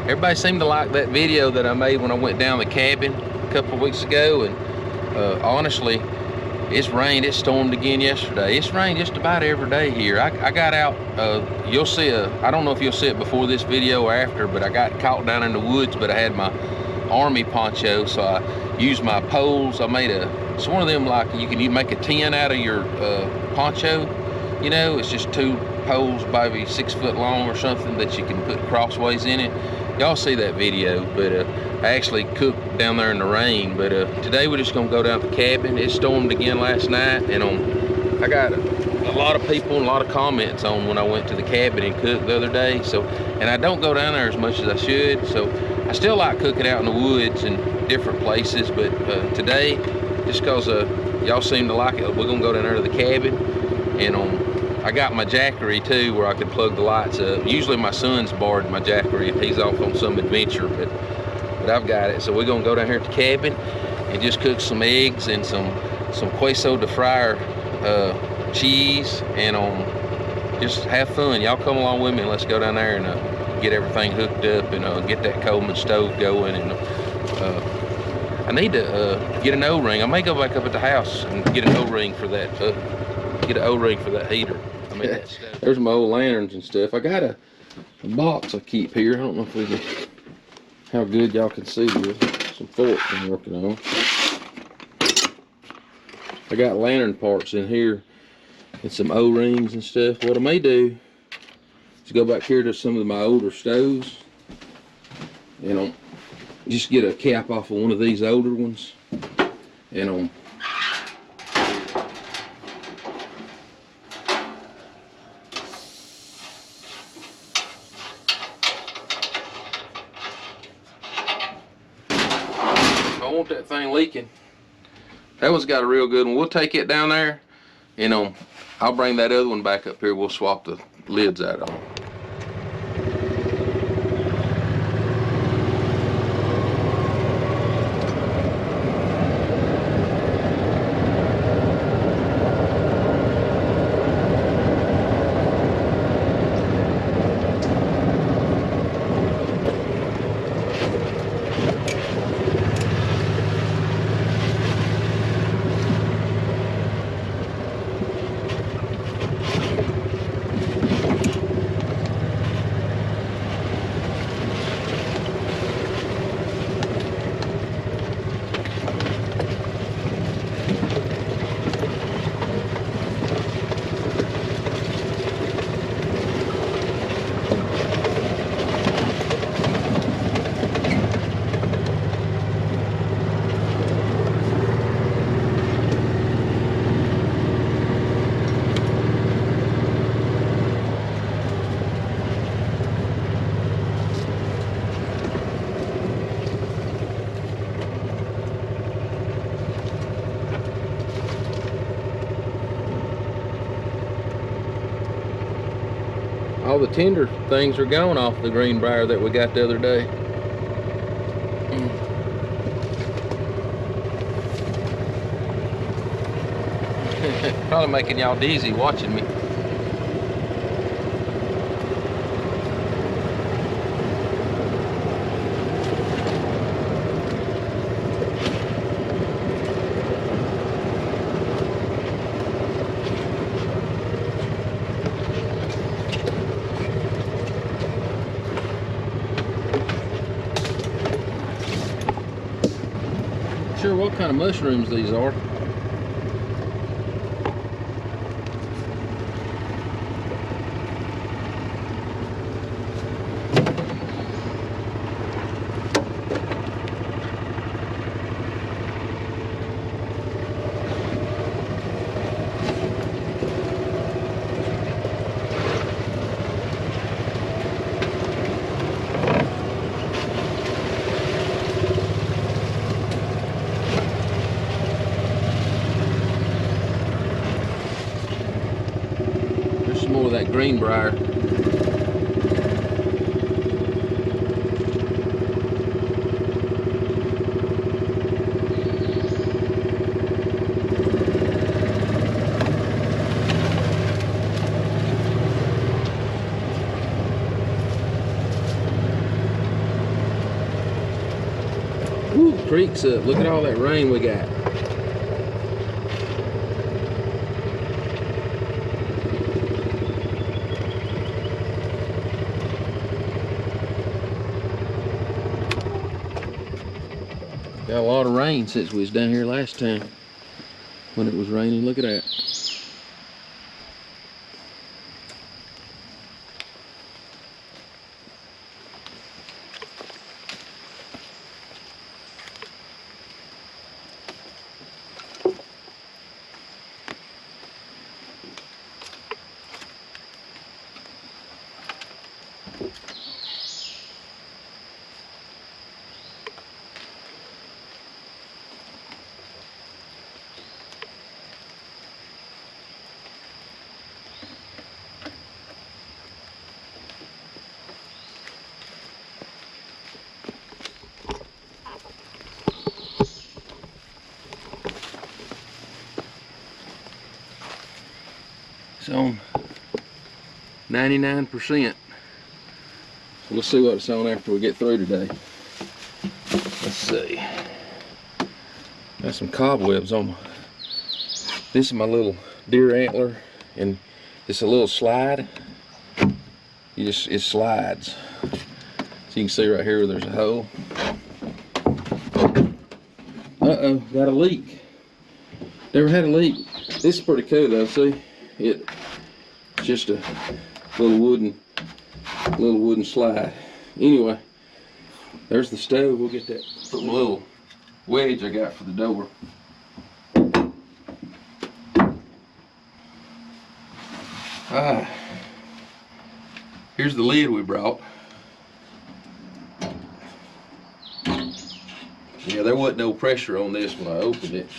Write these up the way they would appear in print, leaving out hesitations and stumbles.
Everybody seemed to like that video that I made when I went down the cabin a couple of weeks ago, and honestly, it's rained. It stormed again yesterday. It's rained just about every day here. I got out. You'll see I don't know if you'll see it before this video or after, but I got caught down in the woods. But I had my army poncho, so I used my poles. I made it's one of them like you can make a tent out of your poncho. You know, it's just two poles, maybe 6 foot long or something, that you can put crossways in it. Y'all see that video, but I actually cooked down there in the rain. But today we're just gonna go down to the cabin. It stormed again last night, and I got a lot of people and a lot of comments on when I went to the cabin and cooked the other day. So, and I don't go down there as much as I should. So I still like cooking out in the woods and different places. But today, just cause y'all seem to like it, we're gonna go down there to the cabin, and I got my jackery too, where I can plug the lights up. Usually my son's borrowed my jackery if he's off on some adventure, but I've got it. So we're gonna go down here at the cabin and just cook some eggs and some queso de fryer cheese, and just have fun. Y'all come along with me and let's go down there and get everything hooked up and get that Coleman stove going. And I need to get an O-ring. I may go back up at the house and get an O-ring for that. Get an O-ring for that heater. I mean, there's my old lanterns and stuff. I got a box I keep here. I don't know if we can, how good y'all can see this. Some forks I'm working on. I got lantern parts in here and some O-rings and stuff. What I may do is go back here to some of my older stoves and just get a cap off of one of these older ones, and I want that thing leaking. That one's got a real good one. We'll take it down there, and I'll bring that other one back up here. We'll swap the lids out on. All the tender things are gone off the greenbrier that we got the other day. Probably making y'all dizzy watching me. Sure what kind of mushrooms these are. More of that greenbrier. Woo, the creek's up. Look at all that rain we got. Got a lot of rain since we was down here last time when it was raining. Look at that. It's on 99%. So we'll see what it's on after we get through today. Let's see. Got some cobwebs on my. This is my little deer antler, and it's a little slide. It slides. So you can see right here where there's a hole. Uh-oh, got a leak. Never had a leak. This is pretty cool though, see? It's just a little wooden slide. Anyway, there's the stove. We'll get that. Put my little wedge I got for the door. Here's the lid we brought. Yeah, there wasn't no pressure on this when I opened it.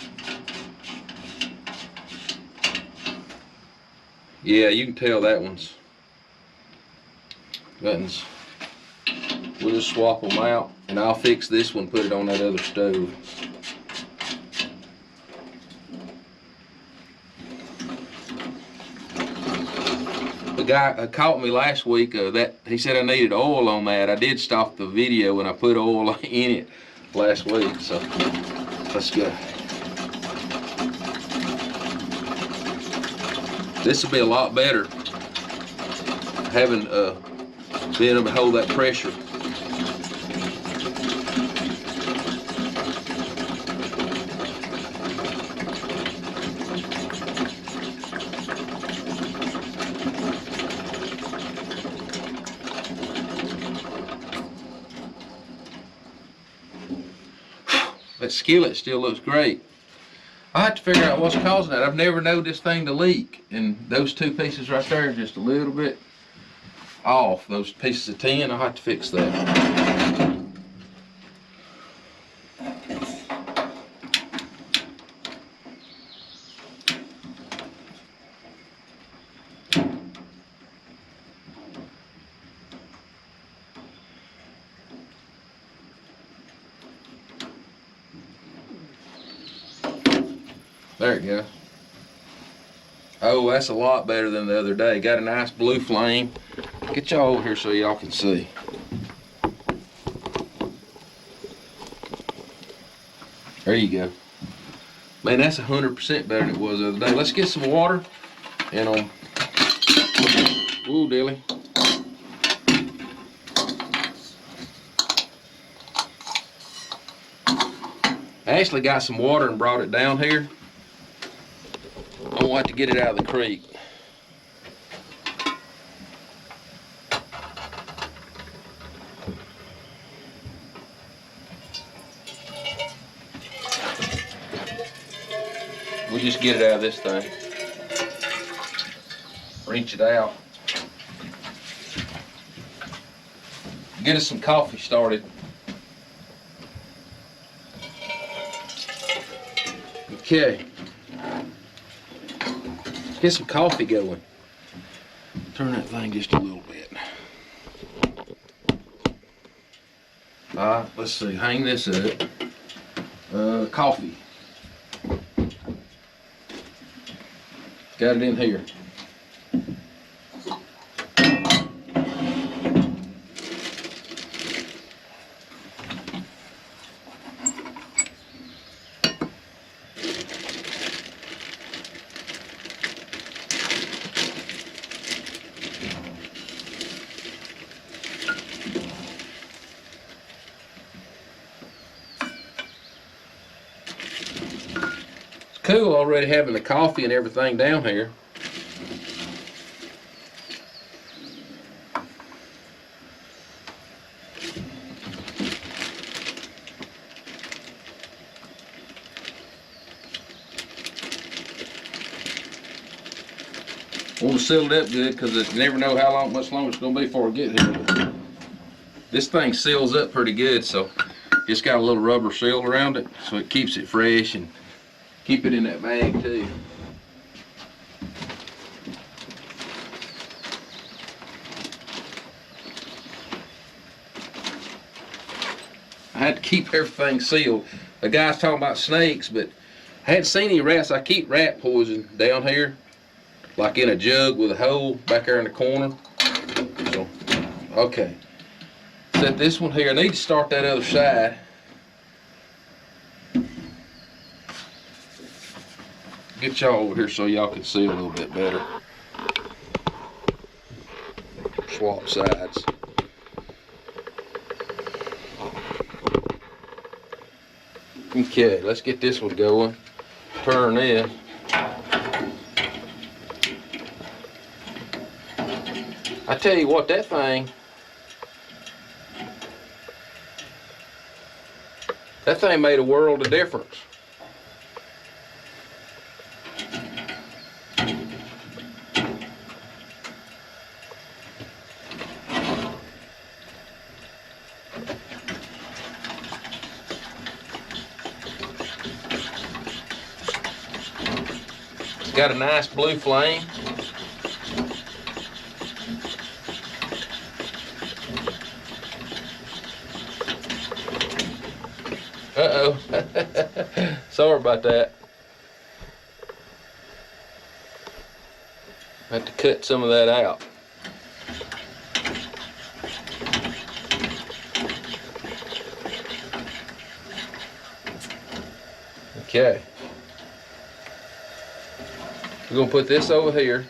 Yeah, you can tell that one's buttons. We'll just swap them out, and I'll fix this one, put it on that other stove. The guy caught me last week that he said I needed oil on that. I did stop the video and I put oil in it last week, so let's go. This will be a lot better having being able to hold that pressure. That skillet still looks great. I have to figure out what's causing that. I've never known this thing to leak, and those two pieces right there are just a little bit off. Those pieces of tin, I'll have to fix that. There it goes. Oh, that's a lot better than the other day. Got a nice blue flame. Get y'all over here so y'all can see. There you go. Man, that's 100% better than it was the other day. Let's get some water and ooh, dilly. I actually got some water and brought it down here. I don't have to get it out of the creek. We'll just get it out of this thing. Reach it out. Get us some coffee started. Okay. Get some coffee going. Turn that thing just a little bit. Let's see, hang this up. Coffee. Got it in here. cool already having the coffee and everything down here. I want to seal it up good because you never know how much longer it's going to be before I get here. This thing seals up pretty good, so it's got a little rubber seal around it, so it keeps it fresh and keep it in that bag too. I had to keep everything sealed. The guy's talking about snakes, but I hadn't seen any rats. I keep rat poison down here, like in a jug with a hole back there in the corner. So, okay. Set this one here. I need to start that other side. Get y'all over here so y'all can see a little bit better. Swap sides. Okay, let's get this one going. Turn this. I tell you what, that thing made a world of difference. It's got a nice blue flame. Uh-oh. Sorry about that. I have to cut some of that out. Okay. We're gonna put this over here,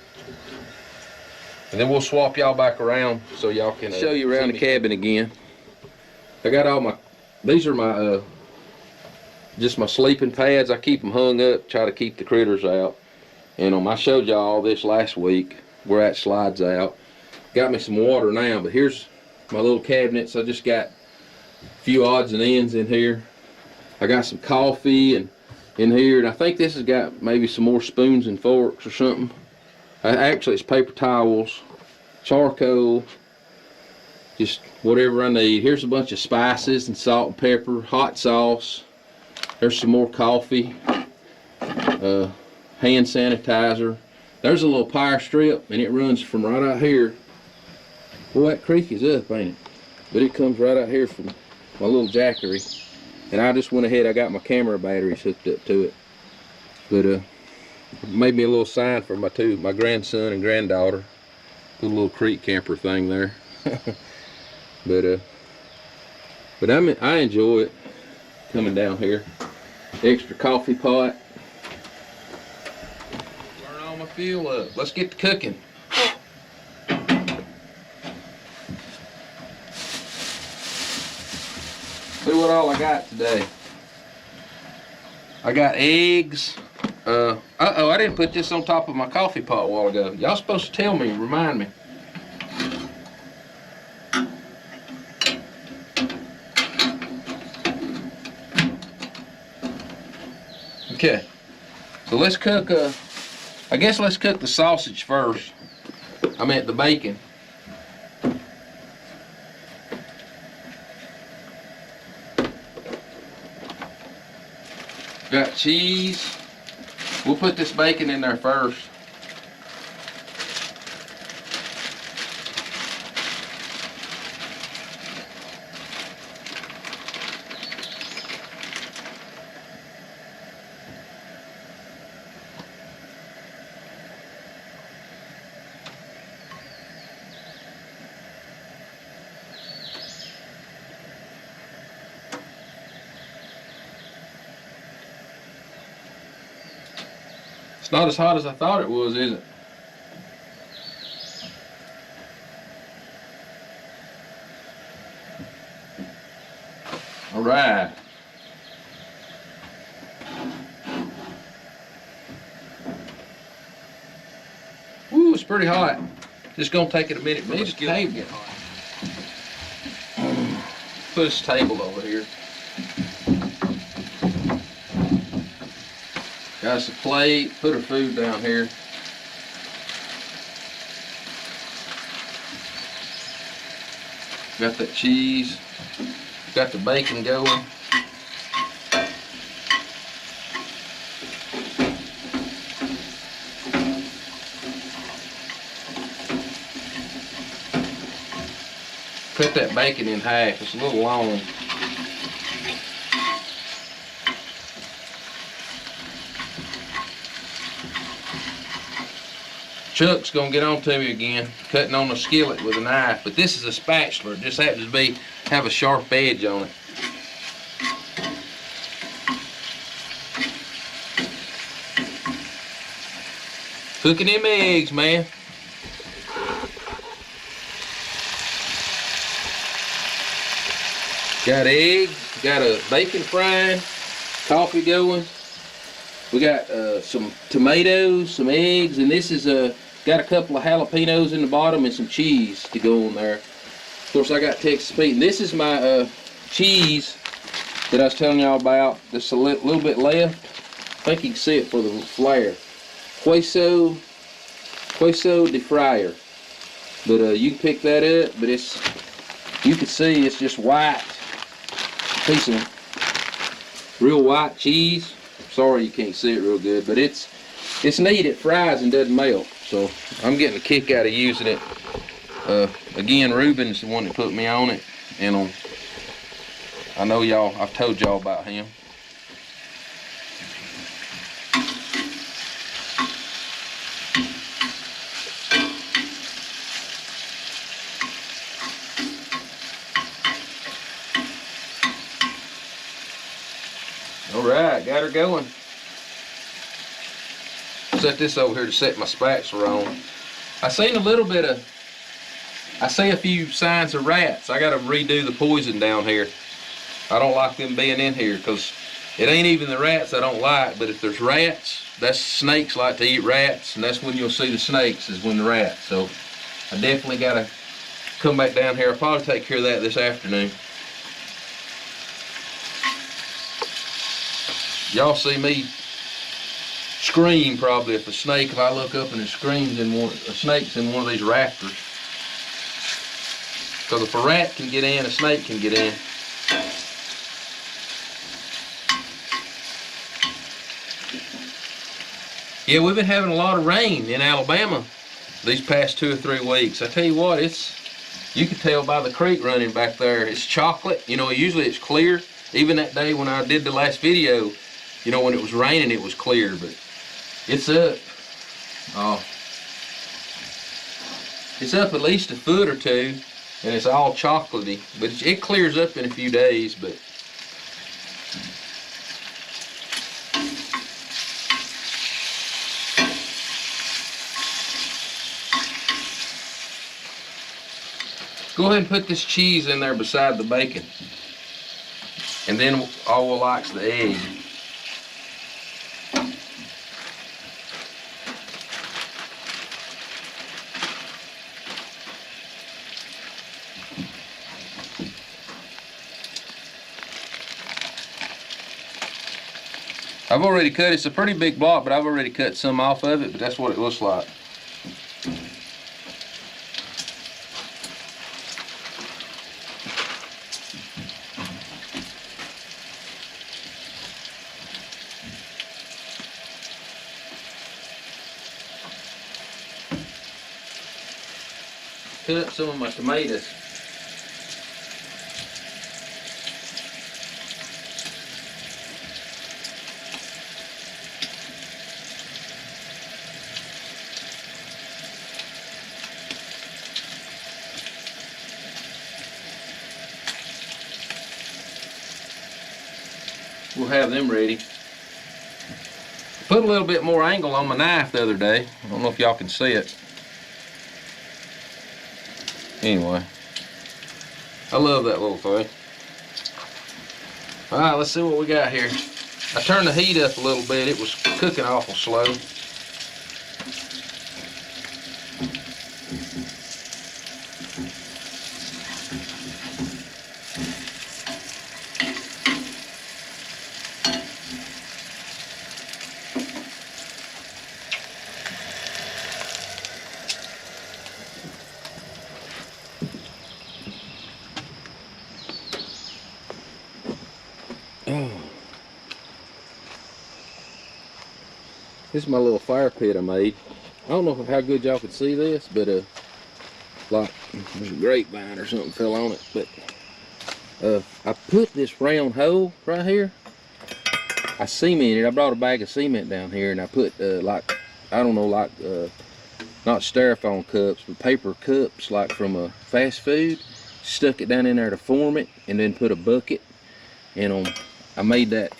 and then we'll swap y'all back around so y'all can show you around the cabin again. I got all my, these are my just my sleeping pads. I keep them hung up, try to keep the critters out. And I showed y'all all this last week where that slides out. Got me some water now, but here's my little cabinets. I just got a few odds and ends in here. I got some coffee and in here, and I think this has got maybe some more spoons and forks or something. Actually, it's paper towels, charcoal, just whatever I need. Here's a bunch of spices and salt and pepper, hot sauce. There's some more coffee, hand sanitizer. There's a little power strip, and it runs from right out here. Well, that creek is up, ain't it? But it comes right out here from my little jackery. And I just went ahead, I got my camera batteries hooked up to it. But made me a little sign for my grandson and granddaughter. Put a little creek camper thing there. but I enjoy it coming down here. Extra coffee pot. Burn all my fuel up. Let's get to cooking. See what all I got today. I got eggs. Uh-oh, I didn't put this on top of my coffee pot a while ago. Y'all supposed to tell me, remind me. Okay, so let's cook, I guess let's cook the sausage first. I meant the bacon. Got cheese. We'll put this bacon in there first. It's not as hot as I thought it was, is it? All right. pretty hot. Just gonna take it a minute for the skillet to get hot. Put this table over here. Got us a plate, put our food down here. Got that cheese, got the bacon going. Cut that bacon in half, it's a little long. Chuck's gonna get on to me again, cutting on the skillet with a knife, but this is a spatula. It just happens to have a sharp edge on it. Cooking them eggs, man. Got eggs, got a bacon frying, coffee going. We got some tomatoes, some eggs, and this is got a couple of jalapenos in the bottom and some cheese to go on there. Of course, I got Texas Pete. And this is my cheese that I was telling y'all about. Just a little bit left. I think you can see it for the flare. Queso de fryer. But you can pick that up. But you can see it's just white. Piece of real white cheese. Sorry you can't see it real good, but it's neat. It fries and doesn't melt. So I'm getting a kick out of using it. Again, Ruben's the one that put me on it, and I know I've told y'all about him. All right, got her going. Set this over here to set my spatula on. I see a few signs of rats. I gotta redo the poison down here. I don't like them being in here because it ain't even the rats I don't like, but if there's rats, snakes like to eat rats, and that's when you'll see the snakes, is when the rats. So I definitely gotta come back down here. I'll probably take care of that this afternoon. Y'all see me scream probably if I look up and it screams a snake's in one of these rafters. Because if a rat can get in, a snake can get in. Yeah, we've been having a lot of rain in Alabama these past 2 or 3 weeks. I tell you what, you can tell by the creek running back there. It's chocolate. Usually it's clear. Even that day when I did the last video, when it was raining, it was clear, but it's up. It's up at least a foot or two, and it's all chocolatey, but it clears up in a few days. But go ahead and put this cheese in there beside the bacon, and then all we'll like's the egg. I've already cut, it's a pretty big block, but I've already cut some off of it, but that's what it looks like. Cut up some of my tomatoes. We'll have them ready. Put a little bit more angle on my knife the other day. I don't know if y'all can see it. Anyway, I love that little thing. All right, let's see what we got here. I turned the heat up a little bit. It was cooking awful slow. Oh. This is my little fire pit I made. I don't know how good y'all can see this, but like there's a grapevine or something fell on it. But I put this round hole right here. I cemented. I brought a bag of cement down here, and I put like, I don't know, like not styrofoam cups, but paper cups, like from fast food. Stuck it down in there to form it, and then put a bucket. And I made that.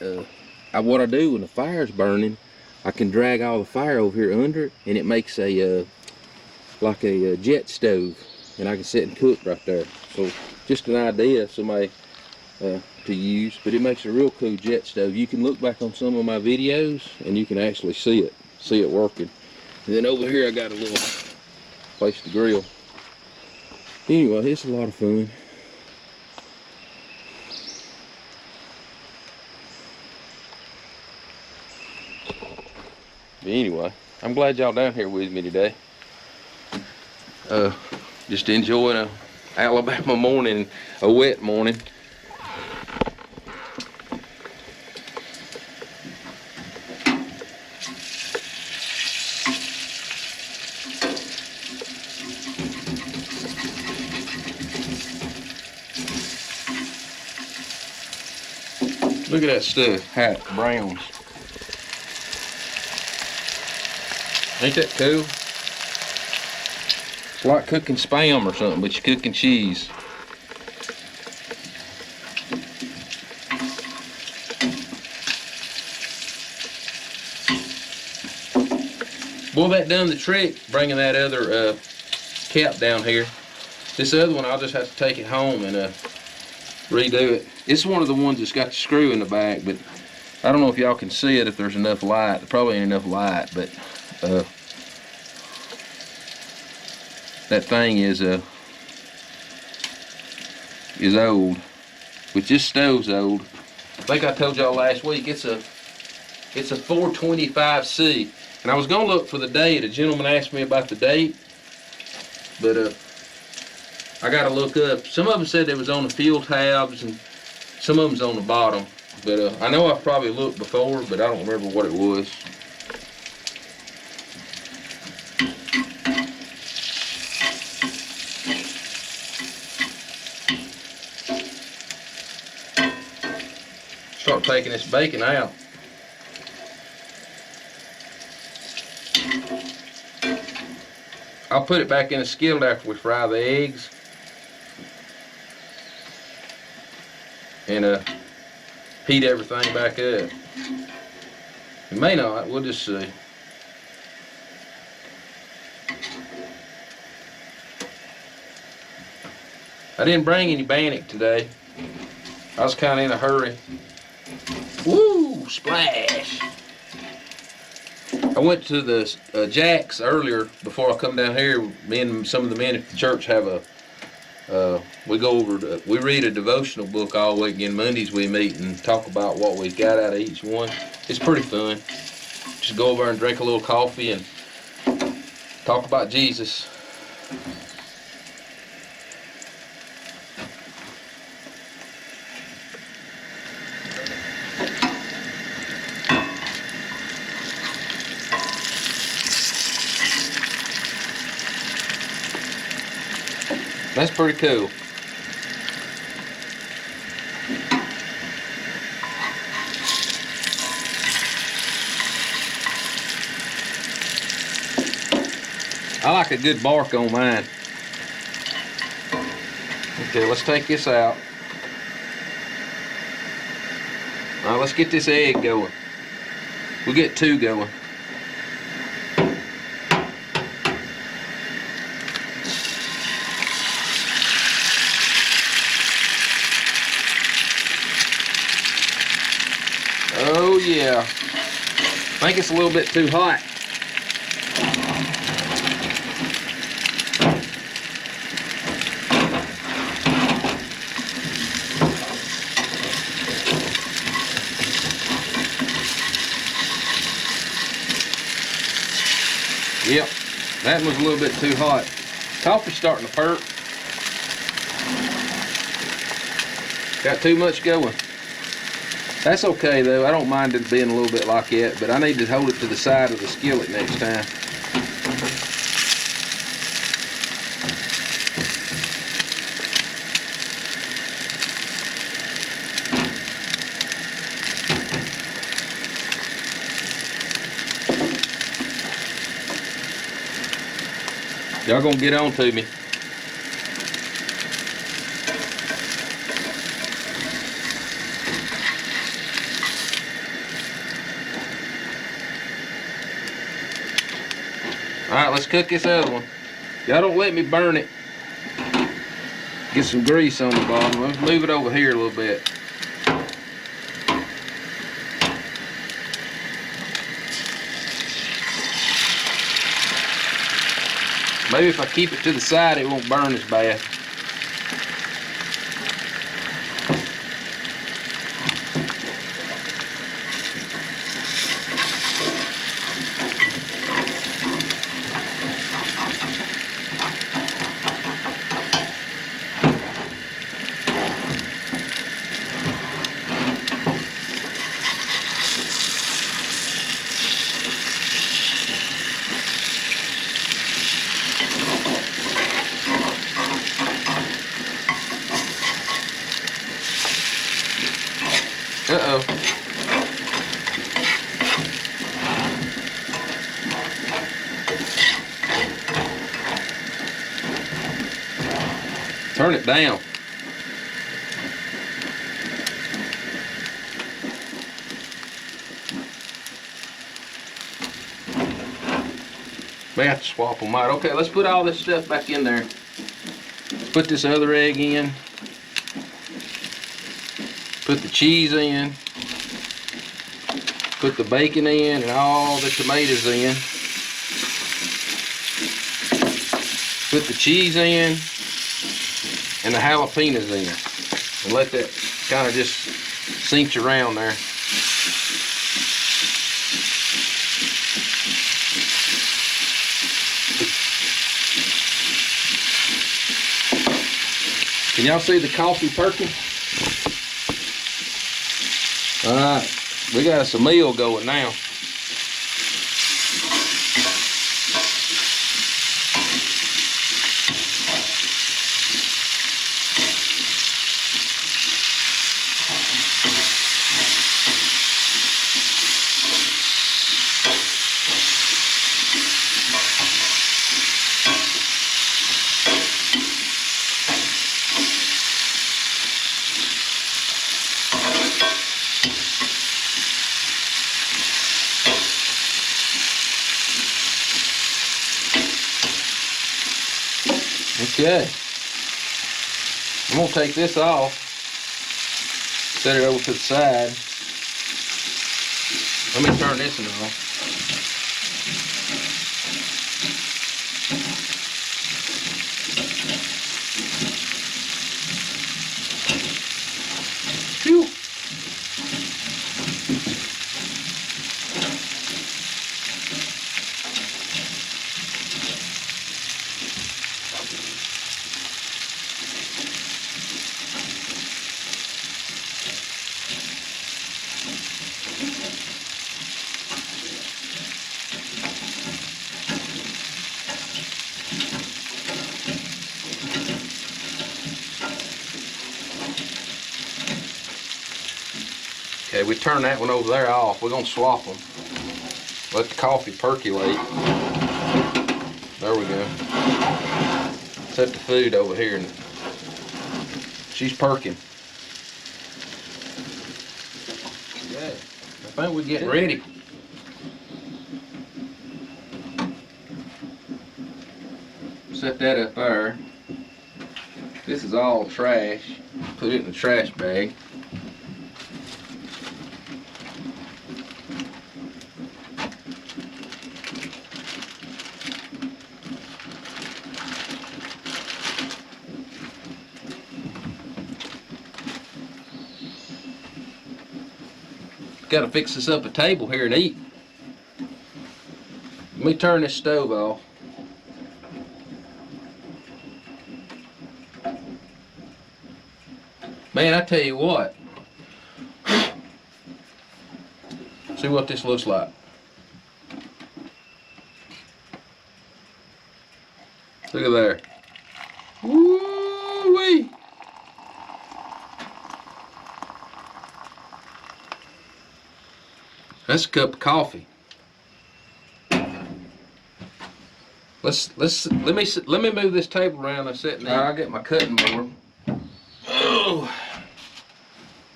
What I do when the fire's burning, I can drag all the fire over here under it, and it makes a like a jet stove, and I can sit and cook right there. So just an idea of somebody to use, but it makes a real cool jet stove. You can look back on some of my videos, and you can actually see it working. And then over here I got a little place to grill. Anyway, it's a lot of fun. But anyway, I'm glad y'all down here with me today. Just enjoying a Alabama morning, a wet morning. Look at that stuff, hat, browns. Ain't that cool? It's like cooking Spam or something, but you're cooking cheese. Boy, that done the trick, bringing that other cap down here. This other one, I'll just have to take it home and redo it. It's one of the ones that's got the screw in the back, but I don't know if y'all can see it if there's enough light. There probably ain't enough light, but that thing is old, which this stove's old. I think I told y'all last week it's a 425C, and I was gonna look for the date. A gentleman asked me about the date, but I gotta look up. Some of them said it was on the fuel tabs, and some of them's on the bottom. But I know I've probably looked before, but I don't remember what it was. Start taking this bacon out. I'll put it back in the skillet after we fry the eggs. And heat everything back up. It may not, we'll just see. I didn't bring any bannock today. I was kind of in a hurry. Woo, splash! I went to the Jack's earlier before I come down here. Me and some of the men at the church have we read a devotional book all weekend. Mondays we meet and talk about what we got out of each one. It's pretty fun. Just go over and drink a little coffee and talk about Jesus. That's pretty cool. I like a good bark on mine. Okay, let's take this out. All right, let's get this egg going. We'll get two going. Oh yeah, I think it's a little bit too hot. Yep, that was a little bit too hot. Coffee's starting to perk. Got too much going. That's okay though. I don't mind it being a little bit like that, but I need to hold it to the side of the skillet next time. Y'all gonna get on to me. Alright, let's cook this other one. Y'all don't let me burn it. Get some grease on the bottom. Let's move it over here a little bit. Maybe if I keep it to the side, it won't burn as bad. Uh-oh. Turn it down. May have to swap them out. Okay, let's put all this stuff back in there. Let's put this other egg in. Put the cheese in. Put the bacon in and all the tomatoes in. Put the cheese in and the jalapenos in. And let that kind of just cinch around there. Can y'all see the coffee perking? Alright, we got us a meal going now. Okay, I'm gonna take this off, set it over to the side. Let me turn this one off. Phew. Okay, we turn that one over there off. We're gonna swap them. Let the coffee percolate. There we go. Set the food over here and she's perking. Okay, I think we're getting ready. Set that up there. This is all trash. Put it in the trash bag. Got to fix us up a table here and eat. Let me turn this stove off. Man, I tell you what, See what this looks like. Look at there. Woo-wee. That's a cup of coffee. Let me move this table around and sit down. I'll get my cutting board. Oh.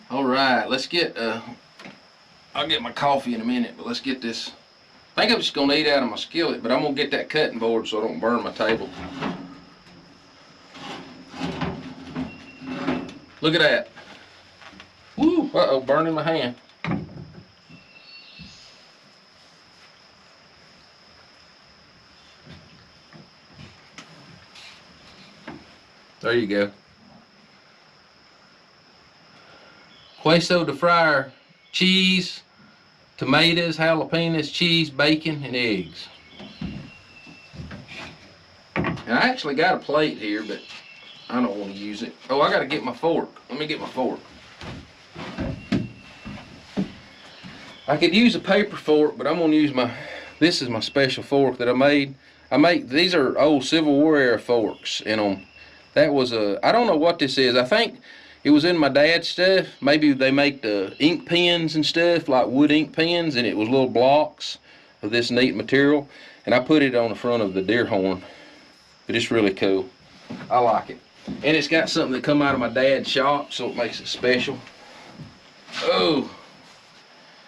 All right, let's get. I'll get my coffee in a minute, but let's get this. I think I'm just gonna eat out of my skillet, but I'm gonna get that cutting board so I don't burn my table. Look at that. Woo! Uh-oh, burning my hand. There you go. Queso de fryer, cheese, tomatoes, jalapenos, cheese, bacon, and eggs. And I actually got a plate here, but I don't want to use it. Oh, I got to get my fork. Let me get my fork. I could use a paper fork, but I'm going to use this is my special fork that I made. These are old Civil War era forks, and that was I don't know what this is. I think it was in my dad's stuff. Maybe they make the ink pens and stuff, like wood ink pens, and it was little blocks of this neat material. And I put it on the front of the deer horn. But it's really cool. I like it. And it's got something that come out of my dad's shop, so it makes it special. Oh.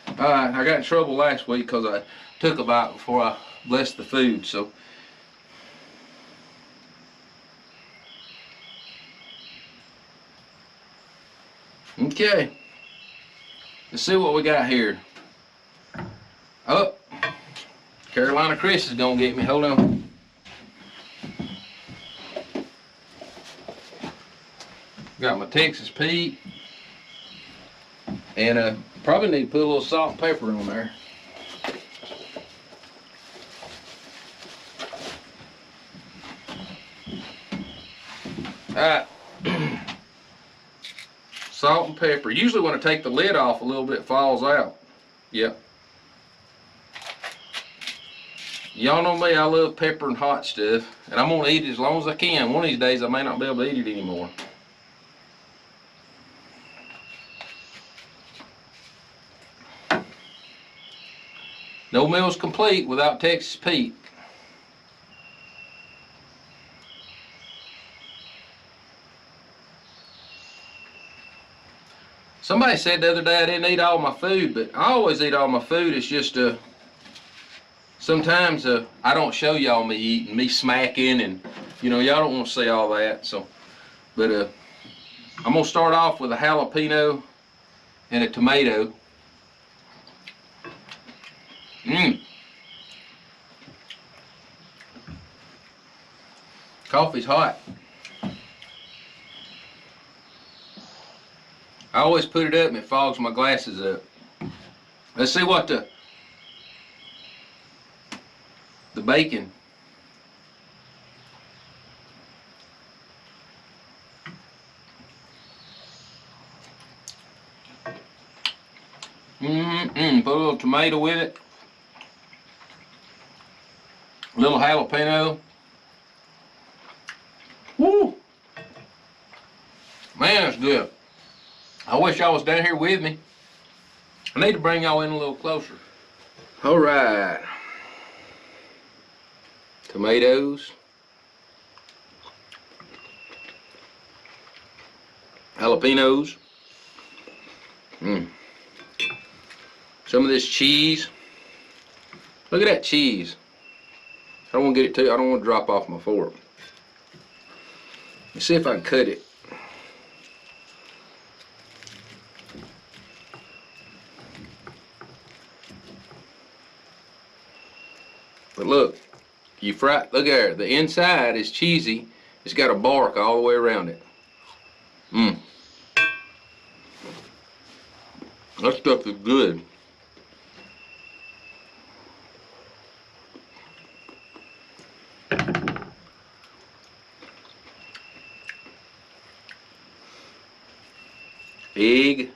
Alright, I got in trouble last week because I took a bite before I blessed the food, so. Okay. Let's see what we got here. Oh. Carolina Chris is gonna get me. Hold on. Got my Texas Pete. And probably need to put a little salt and pepper on there. Alright. Salt and pepper. Usually when I take the lid off, a little bit falls out. Yep. Y'all know me, I love pepper and hot stuff. And I'm going to eat it as long as I can. One of these days I may not be able to eat it anymore. No meal's complete without Texas Pete. Somebody said the other day I didn't eat all my food, but I always eat all my food. It's just sometimes I don't show y'all me eating, me smacking, and y'all don't want to see all that. So, but I'm gonna start off with a jalapeno and a tomato. Coffee's hot. I always put it up and it fogs my glasses up. Let's see what the bacon. Put a little tomato with it. A little jalapeno. Woo! Man, that's good. I wish y'all was down here with me. I need to bring y'all in a little closer. All right. Tomatoes. Jalapenos. Some of this cheese. Look at that cheese. I don't want to get it too, I don't want to drop off my fork. Let's see if I can cut it. But look, you fry, look there, the inside is cheesy. It's got a bark all the way around it. That stuff is good. Egg.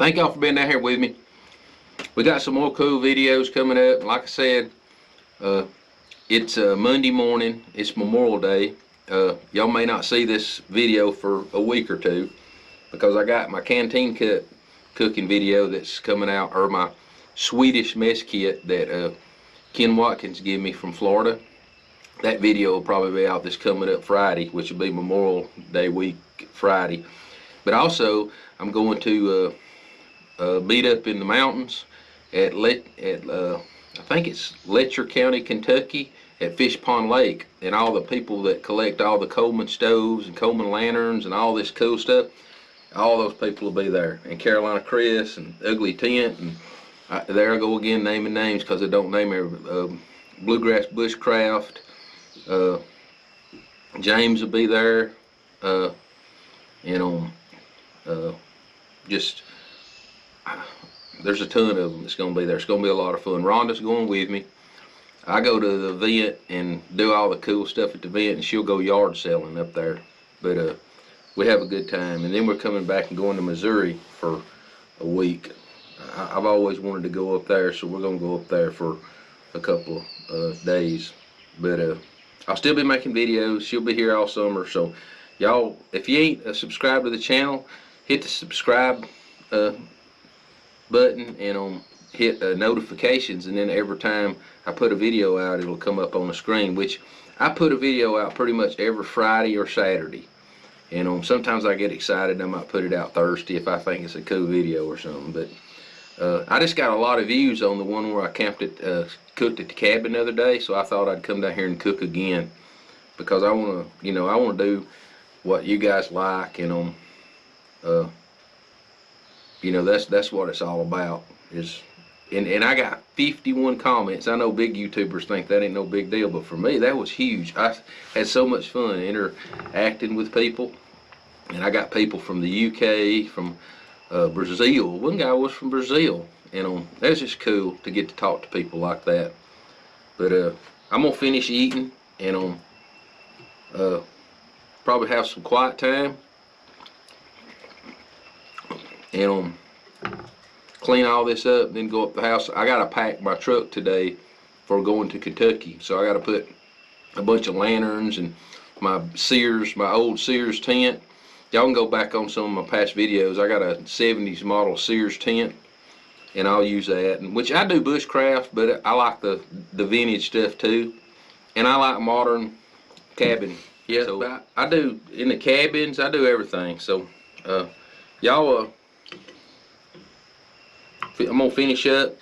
thank y'all for being down here with me. We got some more cool videos coming up. Like I said, it's Monday morning. It's Memorial Day. Y'all may not see this video for a week or two because I got my canteen cut cooking video that's coming out, or my Swedish mess kit that Ken Watkins gave me from Florida. That video will probably be out this coming up Friday, which will be Memorial Day week Friday. But also, I'm going to meet up in the mountains at I think it's Letcher County, Kentucky, at Fish Pond Lake, and all the people that collect all the Coleman stoves and Coleman lanterns and all this cool stuff, all those people will be there. And Carolina Chris and Ugly Tent, and there I go again naming names because I don't name every Bluegrass Bushcraft. James will be there. Just there's a ton of them that's going to be there. It's going to be a lot of fun. Rhonda's going with me. I go to the event and do all the cool stuff at the event, and she'll go yard selling up there. But we have a good time, and then we're coming back and going to Missouri for a week. I've always wanted to go up there, so we're going to go up there for a couple of days. But I'll still be making videos. She'll be here all summer. So y'all, if you ain't subscribed to the channel, hit the subscribe button and hit notifications, and then every time I put a video out, it'll come up on the screen, which I put a video out pretty much every Friday or Saturday. And sometimes I get excited, I might put it out Thursday if I think it's a cool video or something. But I just got a lot of views on the one where I cooked at the cabin the other day, so I thought I'd come down here and cook again, because I want to, I want to do what you guys like, and that's what it's all about. And I got 51 comments. I know big YouTubers think that ain't no big deal, but for me that was huge. I had so much fun interacting with people, and I got people from the UK, from Brazil. One guy was from Brazil, and that's just cool to get to talk to people like that. But I'm gonna finish eating and probably have some quiet time and clean all this up, then go up the house. I gotta pack my truck today for going to Kentucky, so I gotta put a bunch of lanterns and my old Sears tent. Y'all can go back on some of my past videos. I got a 70s model Sears tent, and I'll use that. And which I do bushcraft, but I like the vintage stuff too, and I like modern cabin. Yeah, so I do in the cabins. I do everything. So y'all, I'm gonna finish up.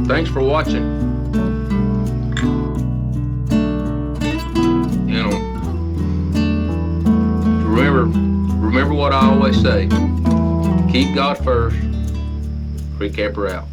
Thanks for watching. Remember what I always say. Keep God first. Creek Camper out.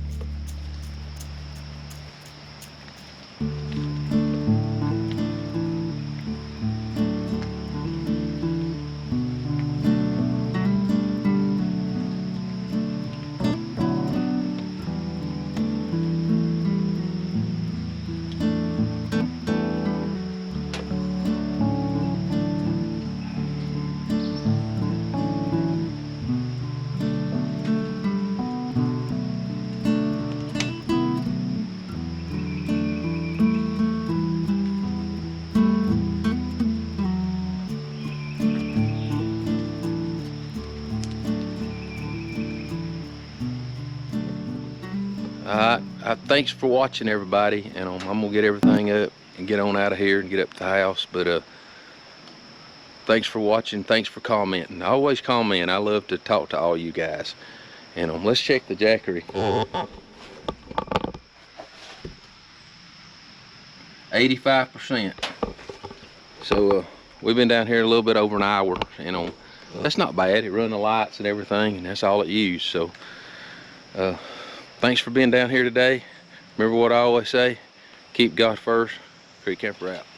Thanks for watching, everybody, and I'm gonna get everything up and get on out of here and get up to the house. But thanks for watching. Thanks for commenting. Always comment. I love to talk to all you guys. And let's check the jackery. 85%. So we've been down here a little bit over an hour. That's not bad. It run the lights and everything, and that's all it used. So thanks for being down here today. Remember what I always say, keep God first. Creek Camper out.